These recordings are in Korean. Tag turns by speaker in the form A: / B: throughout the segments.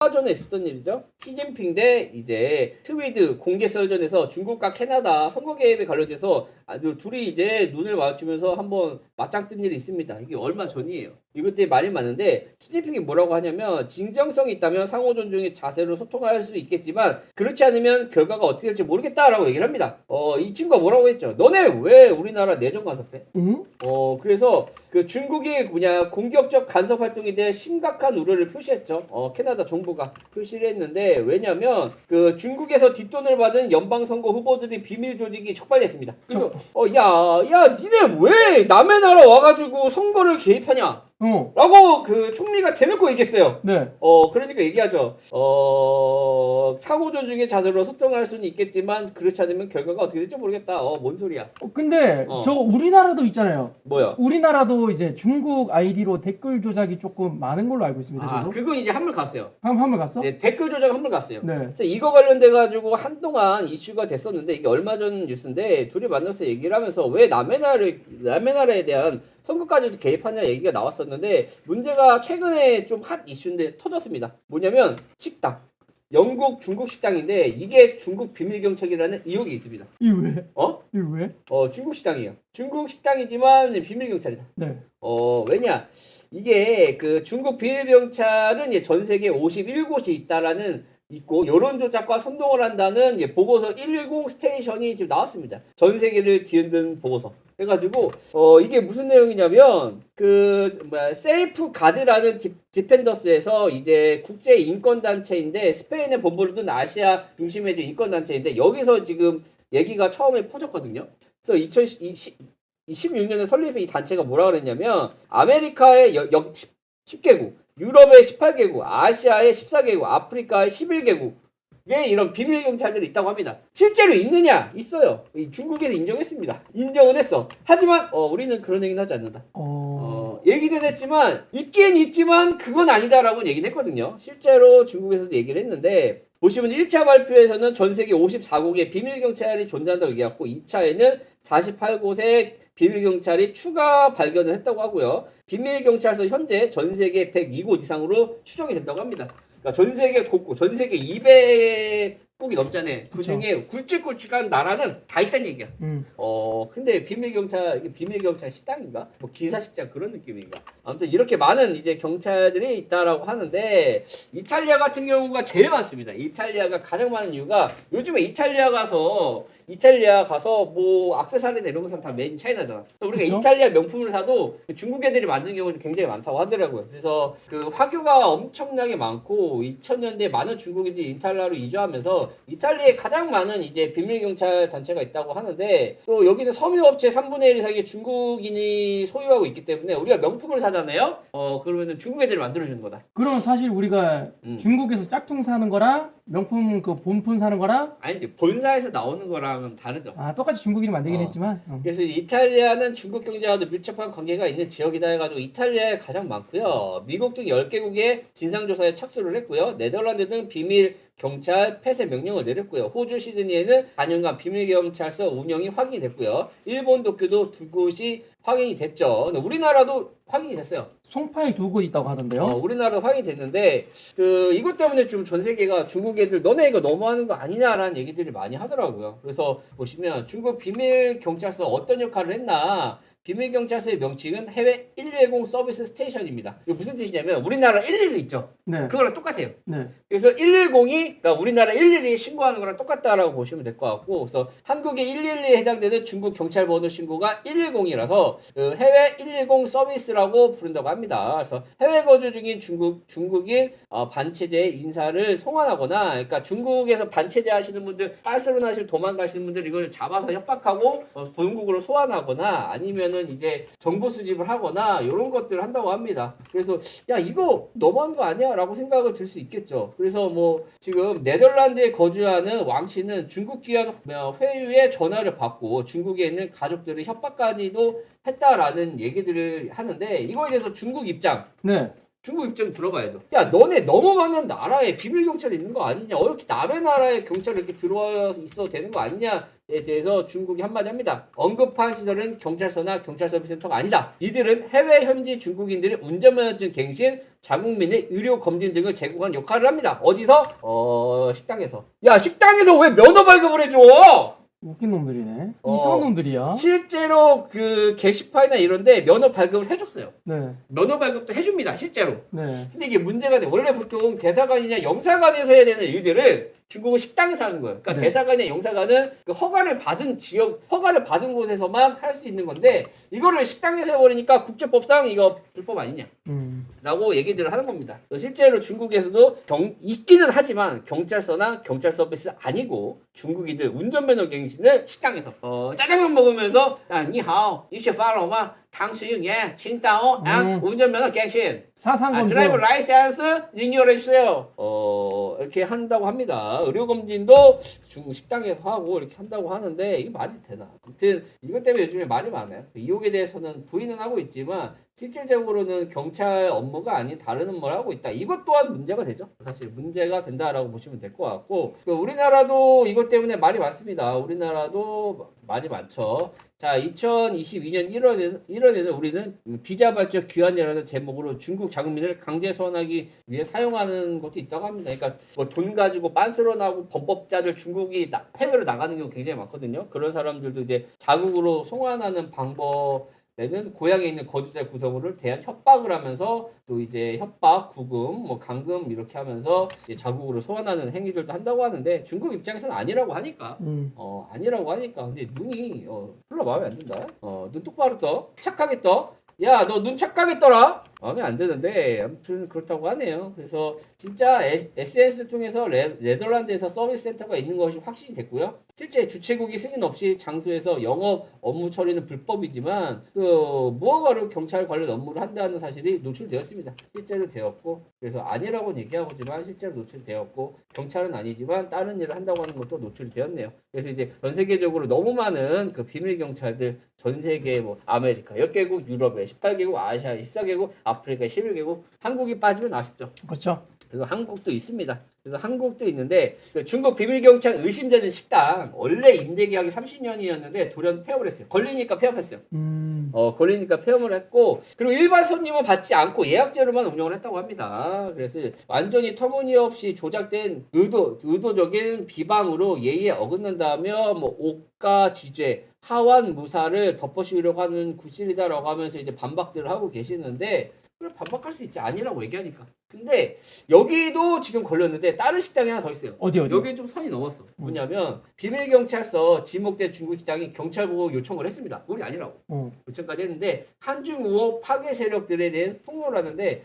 A: 얼마 전에 있었던 일이죠. 시진핑 대 이제 스웨드 공개설전에서 중국과 캐나다 선거 개입에 관련돼서 아주 둘이 이제 눈을 마주치면서 한번 맞짱 뜬 일이 있습니다. 이게 얼마 전이에요. 이것 때문에 말이 많은데 시진핑이 뭐라고 하냐면 진정성이 있다면 상호 존중의 자세로 소통할 수 있겠지만 그렇지 않으면 결과가 어떻게 될지 모르겠다라고 얘기를 합니다. 이 친구가 뭐라고 했죠? 너네 왜 우리나라 내정 간섭해?
B: 응?
A: 그래서 그 중국이 뭐냐 공격적 간섭 활동에 대해 심각한 우려를 표시했죠. 캐나다 정부가 표시를 했는데 왜냐면 그 중국에서 뒷돈을 받은 연방선거 후보들이 비밀 조직이 촉발됐습니다. 그래서 야 니네 왜 남의 나라 와가지고 선거를 개입하냐? 라고 그 총리가 대놓고 얘기했어요.
B: 네.
A: 그러니까 얘기하죠. 상호 존중의 자세로 소통할 수는 있겠지만 그렇지 않으면 결과가 어떻게 될지 모르겠다. 뭔 소리야?
B: 근데 저거 우리나라도 있잖아요.
A: 뭐야?
B: 우리나라도 이제 중국 아이디로 댓글 조작이 조금 많은 걸로 알고 있습니다. 저도.
A: 그거 이제 한물 갔어요.
B: 한번 갔어?
A: 네, 댓글 조작 한물 갔어요.
B: 네.
A: 그래서 이거 관련돼 가지고 한동안 이슈가 됐었는데 이게 얼마 전 뉴스인데 둘이 만나서 얘기를 하면서 왜 남의 나라에 대한 선거까지도 개입하냐 얘기가 나왔었는데 문제가 최근에 좀 핫 이슈인데 터졌습니다. 뭐냐면 식당. 영국 중국 식당인데 이게 중국 비밀경찰이라는 의혹이 있습니다.
B: 이 왜?
A: 이
B: 왜?
A: 중국 식당이에요. 중국 식당이지만 비밀경찰이다.
B: 네.
A: 왜냐? 이게 그 중국 비밀경찰은 전 세계 51곳이 있고 여론조작과 선동을 한다는 보고서 110 스테이션이 지금 나왔습니다. 전 세계를 뒤흔든 보고서. 해가지고 이게 무슨 내용이냐면 세이프 가드라는 디펜더스에서 이제 국제 인권 단체인데 스페인에 본부를 둔 아시아 중심의 인권 단체인데 여기서 지금 얘기가 처음에 퍼졌거든요. 그래서 2016년에 설립한 이 단체가 뭐라 그랬냐면 아메리카의 10개국, 유럽의 18개국, 아시아의 14개국, 아프리카의 11개국 에 이런 비밀 경찰들이 있다고 합니다. 실제로 있느냐? 있어요. 중국에서 인정했습니다. 인정은 했어. 하지만 우리는 그런 얘기는 하지 않는다. 얘기는 했지만 있긴 있지만 그건 아니다라고 얘기는 했거든요. 실제로 중국에서도 얘기를 했는데 보시면 1차 발표에서는 전 세계 54국의 비밀 경찰이 존재한다고 얘기했고 2차에는 48곳의 비밀 경찰이 추가 발견을 했다고 하고요. 비밀 경찰서 현재 전 세계 102곳 이상으로 추정이 된다고 합니다. 그러니까 전 세계 곳곳, 전 세계 200국이 넘잖아요. 그 중에 굵직굵직한 나라는 다 있다는 얘기야. 근데 이게 비밀경찰 식당인가? 뭐 기사식장 그런 느낌인가? 아무튼 이렇게 많은 이제 경찰들이 있다라고 하는데 이탈리아 같은 경우가 제일 많습니다. 이탈리아가 가장 많은 이유가 요즘에 이탈리아 가서 뭐 액세서리나 이런 거 사면 다 메인 차이나잖아. 우리가 그쵸? 이탈리아 명품을 사도 중국 애들이 만든 경우도 굉장히 많다고 하더라고요. 그래서 그 화교가 엄청나게 많고 2000년대에 많은 중국인들이 이탈리아로 이주하면서 이탈리아에 가장 많은 이제 비밀경찰 단체가 있다고 하는데 또 여기는 섬유업체 3분의 1 이상이 중국인이 소유하고 있기 때문에 우리가 명품을 사잖아요. 그러면은 중국 애들이 만들어주는 거다.
B: 그럼 사실 우리가 중국에서 짝퉁 사는 거랑 명품 그 본품 사는 거랑
A: 아니 이제 본사에서 나오는 거랑은 다르죠.
B: 똑같이 중국인이 만들긴 했지만
A: 그래서 이탈리아는 중국 경제와도 밀접한 관계가 있는 지역이다 해가지고 이탈리아에 가장 많고요. 미국 등 10개국의 진상조사에 착수를 했고요. 네덜란드 등 비밀 경찰 폐쇄 명령을 내렸고요. 호주 시드니에는 4년간 비밀경찰서 운영이 확인이 됐고요. 일본 도쿄도 2곳이 확인이 됐죠. 근데 우리나라도 확인이 됐어요.
B: 송파에 2곳 있다고 하던데요.
A: 우리나라도 확인이 됐는데 이것 때문에 좀 전 세계가 중국 애들 너네 이거 너무하는 거 아니냐라는 얘기들을 많이 하더라고요. 그래서 보시면 중국 비밀 경찰서 어떤 역할을 했나? 비밀경찰서의 명칭은 해외 110 서비스 스테이션입니다. 이게 무슨 뜻이냐면 우리나라 112 있죠?
B: 네.
A: 그거랑 똑같아요.
B: 네.
A: 그래서 110이 그러니까 우리나라 112 신고하는 거랑 똑같다라고 보시면 될 것 같고 그래서 한국의 112에 해당되는 중국 경찰 번호 신고가 110이라서 그 해외 110 서비스라고 부른다고 합니다. 그래서 해외 거주 중인 중국인 반체제 인사를 송환하거나 그러니까 중국에서 반체제 하시는 분들 가스로나실 도망가시는 분들 이걸 잡아서 협박하고 본국으로 소환하거나 아니면은 이제 정보 수집을 하거나 이런 것들을 한다고 합니다. 그래서 야 이거 너무한 거 아니야? 라고 생각을 들 수 있겠죠. 그래서 뭐 지금 네덜란드에 거주하는 왕씨는 중국 귀환 회유의 전화를 받고 중국에 있는 가족들의 협박까지도 했다라는 얘기들을 하는데 이거에 대해서 중국 입장
B: 네.
A: 중국 입장 들어봐야죠. 야, 너네 너무 많은 나라에 비밀 경찰이 있는 거 아니냐? 이렇게 남의 나라에 경찰이 이렇게 들어와 있어도 되는 거 아니냐에 대해서 중국이 한마디 합니다. 언급한 시설은 경찰서나 경찰 서비스 센터가 아니다. 이들은 해외 현지 중국인들이 운전면허증 갱신, 자국 및의 의료 검진 등을 제공한 역할을 합니다. 어디서? 식당에서. 야, 식당에서 왜 면허 발급을 해줘?
B: 웃긴 놈들이네. 이상한 놈들이야.
A: 실제로 그 게시판이나 이런데 면허 발급을 해줬어요.
B: 네.
A: 면허 발급도 해줍니다, 실제로.
B: 네.
A: 근데 이게 문제가 돼. 원래 보통 대사관이나 영사관에서 해야 되는 일들을 중국은 식당에서 하는 거예요. 그러니까
B: 네.
A: 대사관이나 영사관은 그 허가를 받은 지역, 허가를 받은 곳에서만 할 수 있는 건데 이거를 식당에서 해버리니까 국제법상 이거 불법 아니냐? 라고 얘기들을 하는 겁니다. 실제로 중국에서도 있기는 하지만 경찰서나 경찰 서비스 아니고 중국인들 운전면허 갱신을 식당에서 짜장면 먹으면서 니하오, 이시 팔로마 당수윤예 칭다오 운전면허 갱신
B: 사상검증.
A: 드라이브 라이센스 리뉴얼 해주세요. 이렇게 한다고 합니다. 의료검진도 중국 식당에서 하고 이렇게 한다고 하는데 이게 말이 되나? 아무튼 이것 때문에 요즘에 말이 많아요. 이혹에 대해서는 부인은 하고 있지만 실질적으로는 경찰 업무가 아닌 다른 업무를 하고 있다. 이것 또한 문제가 되죠. 사실 문제가 된다라고 보시면 될 것 같고 우리나라도 이것 때문에 말이 많습니다. 우리나라도 말이 많죠. 자, 2022년 1월에는 우리는 비자 발적 귀환이라는 제목으로 중국 자국민을 강제 소환하기 위해 사용하는 것도 있다고 합니다. 그러니까 뭐 돈 가지고 빤스러 나고 범법자들 중국이 해외로 나가는 경우 굉장히 많거든요. 그런 사람들도 이제 자국으로 송환하는 방법에는 고향에 있는 거주자 구성원을 대한 협박을 하면서 또 이제 협박, 구금, 뭐 강금 이렇게 하면서 이제 자국으로 소환하는 행위들도 한다고 하는데 중국 입장에서는 아니라고 하니까 아니라고 하니까 근데 눈이 별로 마음에 안 든다. 눈 똑바로 떠, 착하게 떠. 야, 너 눈 착하게 떠라. 마음에 안 드는데 아무튼 그렇다고 하네요. 그래서 진짜 SNS를 통해서 네덜란드에서 서비스 센터가 있는 것이 확신이 됐고요. 실제 주최국이 승인 없이 장소에서 영업 업무 처리는 불법이지만 무허가로 경찰 관련 업무를 한다는 사실이 노출되었습니다. 실제로 되었고 그래서 아니라고 얘기하고지만 실제로 노출되었고 경찰은 아니지만 다른 일을 한다고 하는 것도 노출이 되었네요. 그래서 이제 전 세계적으로 너무 많은 그 비밀 경찰들 전 세계 뭐 아메리카 10개국, 유럽에 18개국, 아시아에 14개국, 아프리카 11개국, 한국이 빠지면 아쉽죠.
B: 그렇죠.
A: 그래서 한국도 있습니다. 그래서 한국도 있는데 중국 비밀경찰 의심되는 식당 원래 임대계약이 30년이었는데 돌연 폐업을 했어요. 걸리니까 폐업했어요. 걸리니까 폐업을 했고 그리고 일반 손님은 받지 않고 예약제로만 운영을 했다고 합니다. 그래서 완전히 터무니없이 조작된 의도적인 비방으로 예의에 어긋난다며 뭐 옥가 지죄 하완 무사를 덮어씌우려고 하는 구실이다라고 하면서 이제 반박들을 하고 계시는데 그래 반박할 수 있지 아니라고 얘기하니까. 근데 여기도 지금 걸렸는데 다른 식당이 하나 더 있어요.
B: 어디?
A: 여기 좀 선이 넘었어. 뭐냐면 비밀경찰서 지목된 중국 식당이 경찰 보고 요청을 했습니다. 우리 아니라고. 요청까지 했는데 한중우호 파괴 세력들에 대한 폭로를 하는데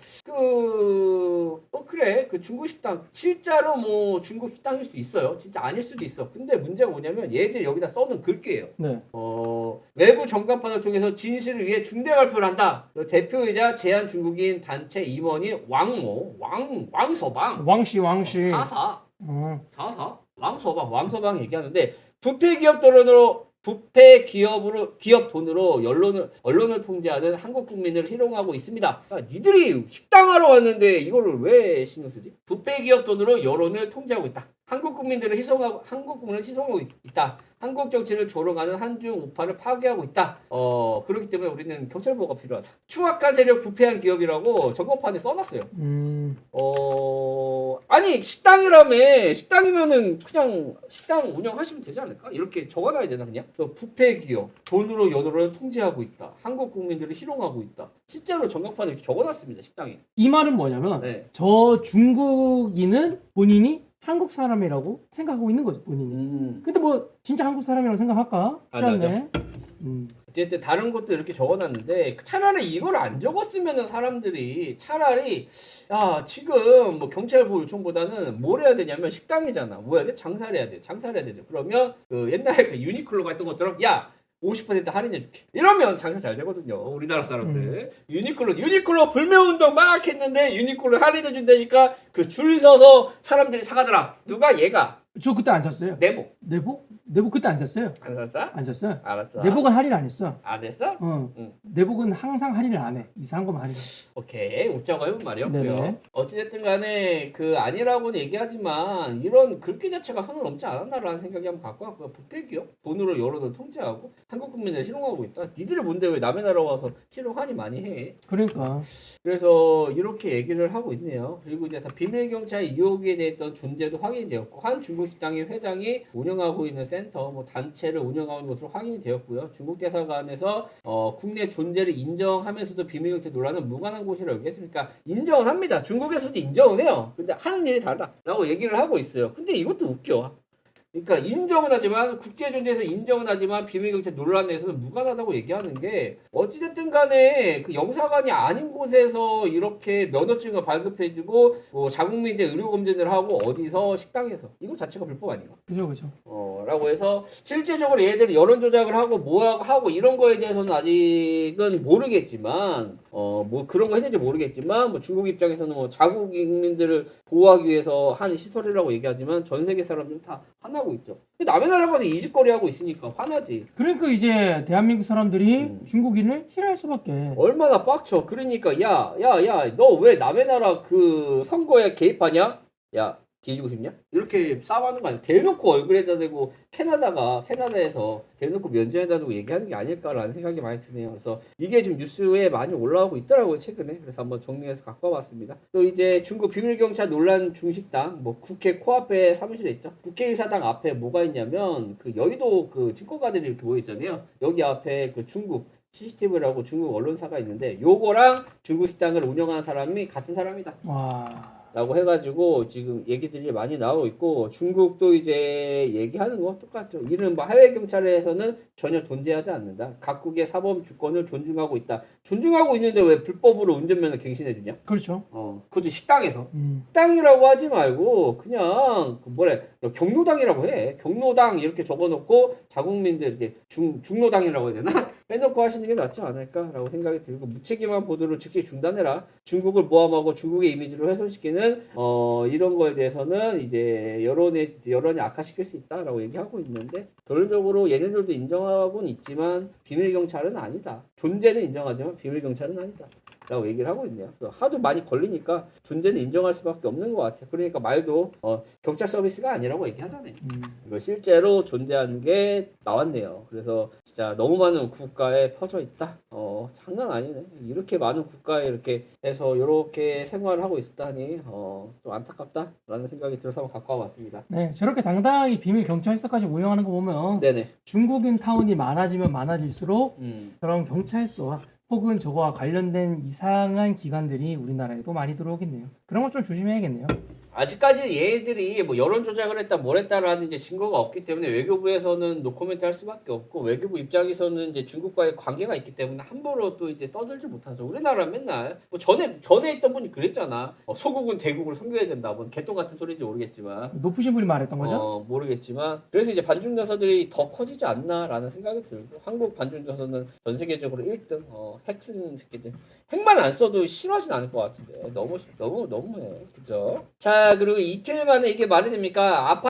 A: 그래 그 중국 식당 실제로 뭐 중국 식당일 수도 있어요. 진짜 아닐 수도 있어. 근데 문제가 뭐냐면 얘들 여기다 써놓은 글귀예요.
B: 네.
A: 외부 전광판을 통해서 진실을 위해 중대 발표를 한다. 대표이자 제한 중국인 단체 임원인 왕서방
B: 왕씨
A: 사사 왕서방 얘기하는데 부패 기업 돈으로 언론을 통제하는 한국 국민을 희롱하고 있습니다. 그러니까 니들이 식당하러 왔는데 이거를 왜 신경 쓰지? 부패 기업 돈으로 여론을 통제하고 있다. 한국 국민을 희송하고 있다. 한국 정치를 조롱하는 한중 우파를 파괴하고 있다. 그렇기 때문에 우리는 경찰 보호가 필요하다. 추악한 세력 부패한 기업이라고 전광판에 써놨어요. 아니 식당이면은 그냥 식당 운영하시면 되지 않을까? 이렇게 적어놔야 되나 그냥? 부패 기업 돈으로 여론을 통제하고 있다. 한국 국민들을 희롱하고 있다. 실제로 전광판에 이렇게 적어놨습니다. 식당에.
B: 이 말은 뭐냐면
A: 네.
B: 저 중국인은 본인이 한국 사람이라고 생각하고 있는 거죠, 본인이. 근데 뭐 진짜 한국 사람이라고 생각할까? 쉽지 않네.
A: 어쨌든 다른 것도 이렇게 적어놨는데 차라리 이걸 안 적었으면은 사람들이 차라리 야 지금 뭐 경찰 보호 요청보다는 뭘 해야 되냐면 식당이잖아. 뭐 해야 돼? 장사를 해야 돼. 그러면 그 옛날에 그 유니클로가 했던 것처럼 야 50% 할인해줄게. 이러면 장사 잘 되거든요. 우리나라 사람들. 유니클로 불매운동 막 했는데 유니클로 할인해준다니까 그 줄 서서 사람들이 사가더라. 누가? 얘가.
B: 저 그때 안 샀어요.
A: 내복?
B: 내복? 내복 그때 안 샀어요.
A: 안 샀어?
B: 안 샀어요.
A: 알았어.
B: 내복은 할인 안 했어.
A: 안 했어?
B: 응. 내복은 항상 할인을 안 해. 이상한 거만 할인.
A: 오케이. 웃자고 해본 말이었고요.
B: 네네.
A: 어찌됐든 간에 그 아니라고는 얘기하지만 이런 글귀 자체가 선을 넘지 않았나라는 생각이 한번 갖고 왔고요. 부패기업 돈으로 여론을 통제하고 한국 국민을 희롱하고 있다. 니들이 뭔데 왜 남의 나라 와서 희롱하니 많이 해.
B: 그러니까.
A: 그래서 이렇게 얘기를 하고 있네요. 그리고 이제 다 비밀 경찰 이용에 대했던 존재도 확인이 되었고 한 중국 식당의 회장이 운영하고 있는 센터, 뭐 단체를 운영하고 있는 것으로 확인이 되었고요. 중국 대사관에서 국내 존재를 인정하면서도 비밀 경찰 논란은 무관한 곳이라고 얘기했으니까 인정은 합니다. 중국에서도 인정은 해요. 근데 하는 일이 다르다라고 얘기를 하고 있어요. 근데 이것도 웃겨. 그러니까 인정은 하지만 국제 존재에서 인정은 하지만 비밀 경찰 논란에서는 무관하다고 얘기하는 게 어찌됐든 간에 그 영사관이 아닌 곳에서 이렇게 면허증을 발급해주고 뭐 자국민들 의료 검진을 하고 어디서 식당에서 이거 자체가 불법 아닌가?
B: 그죠.
A: 라고 해서 실질적으로 얘들이 여론 조작을 하고 뭐 하고 이런 거에 대해서는 아직은 모르겠지만 뭐 그런 거 했는지 모르겠지만 뭐 중국 입장에서는 뭐 자국민들을 보호하기 위해서 한 시설이라고 얘기하지만 전 세계 사람들은 다 화나고 있죠. 남의 나라 가서 이짓거리 하고 있으니까 화나지.
B: 그러니까 이제 대한민국 사람들이 중국인을 싫어할 수밖에.
A: 얼마나 빡쳐. 그러니까 야 너 왜 남의 나라 그 선거에 개입하냐? 야 뒤지고 싶냐? 이렇게 싸우는 거 아니야? 대놓고 얼굴에다 대고 캐나다에서 대놓고 면전에다 대고 얘기하는 게 아닐까라는 생각이 많이 드네요. 그래서 이게 좀 뉴스에 많이 올라오고 있더라고요 최근에. 그래서 한번 정리해서 갖고 와봤습니다. 또 이제 중국 비밀경찰 논란 중식당 뭐 국회 코앞에 사무실에 있죠. 국회의사당 앞에 뭐가 있냐면 그 여의도 그 증권가들이 이렇게 모여 있잖아요. 여기 앞에 그 중국 CCTV라고 중국 언론사가 있는데 요거랑 중국 식당을 운영하는 사람이 같은 사람이다.
B: 와.
A: 라고 해가지고 지금 얘기들이 많이 나오고 있고 중국도 이제 얘기하는 거 똑같죠. 이는 뭐 해외 경찰에서는 전혀 존재하지 않는다. 각국의 사법 주권을 존중하고 있다. 존중하고 있는데 왜 불법으로 운전면허 갱신해주냐?
B: 그렇죠.
A: 그것도 식당에서. 식당이라고 하지 말고 그냥 경로당이라고 해. 경로당 이렇게 적어놓고 자국민들 이렇게 중로당이라고 해야 되나? 해놓고 하시는 게 낫지 않을까라고 생각이 들고 무책임한 보도를 즉시 중단해라. 중국을 모함하고 중국의 이미지를 훼손시키는 이런 거에 대해서는 이제 여론이 악화시킬 수 있다라고 얘기하고 있는데 결론적으로 얘네들도 인정하고는 있지만 비밀 경찰은 아니다. 존재는 인정하지만 비밀 경찰은 아니다. 라고 얘기를 하고 있네요. 하도 많이 걸리니까 존재는 인정할 수밖에 없는 것 같아요. 그러니까 말도 경찰 서비스가 아니라고 얘기하잖아요. 이거 실제로 존재하는 게 나왔네요. 그래서 진짜 너무 많은 국가에 퍼져 있다. 장난 아니네. 이렇게 많은 국가에 이렇게 해서 이렇게 생활을 하고 있다니 좀 안타깝다라는 생각이 들어서 한번 갖고 와봤습니다.
B: 네, 저렇게 당당하게 비밀 경찰서까지 운영하는 거 보면
A: 네네.
B: 중국인 타운이 많아지면 많아질수록 그런 경찰서와 혹은 저거와 관련된 이상한 기관들이 우리나라에도 많이 들어오겠네요. 그런 거 좀 조심해야겠네요.
A: 아직까지 얘들이 뭐 여론 조작을 했다 뭘 했다라는 이제 증거가 없기 때문에 외교부에서는 노코멘트 할 수밖에 없고 외교부 입장에서는 이제 중국과의 관계가 있기 때문에 함부로 또 이제 떠들지 못하죠. 우리나라 맨날 뭐 전에 있던 분이 그랬잖아. 소국은 대국을 섬겨야 된다. 뭔 개똥 같은 소리인지 모르겠지만
B: 높으신 분이 말했던 거죠?
A: 모르겠지만 그래서 이제 반중 정서들이 더 커지지 않나라는 생각이 들고 한국 반중 정서는 전 세계적으로 1등 핵 쓰는 새끼들 핵만 안 써도 싫어하진 않을 것 같은데 너무해. 그죠? 자 그리고 이틀 만에 이게 말이 됩니까?